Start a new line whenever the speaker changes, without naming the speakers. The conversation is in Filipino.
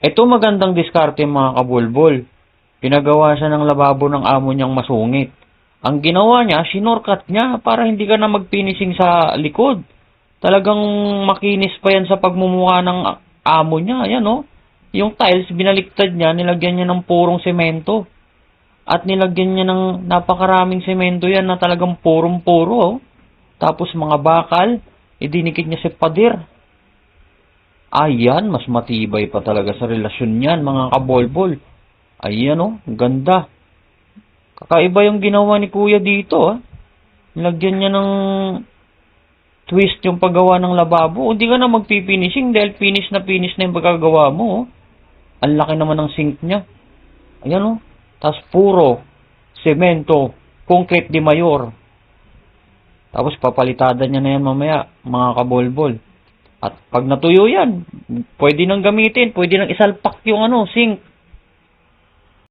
Ito magandang diskarte mga kabulbol. Pinagawa siya ng lababo ng amo niyang masungit. Ang ginawa niya, sinorkat niya para hindi ka na magpinising sa likod. Talagang makinis pa yan sa pagmumukha ng amo niya. Ayan o. Yung tiles, binaliktad niya, nilagyan niya ng purong semento. At nilagyan niya ng napakaraming semento yan na talagang purong-puro. Oh. Tapos mga bakal, idinikit niya sa pader. Ayan, mas matibay pa talaga sa relasyon niyan, mga kabolbol. Ayan oh, ganda. Kakaiba yung ginawa ni Kuya dito ah. Nilagyan niya ng twist yung paggawa ng lababo. Hindi ka na magpifinishing dahil finish na yung pagkagawa mo oh. Ang laki naman ng sink niya. Ayan oh. Tapos puro semento, concrete de mayor. Tapos papalitada niya na yan mamaya, mga kabolbol. At pag natuyo yan, pwede nang gamitin, pwede nang isalpak yung sink.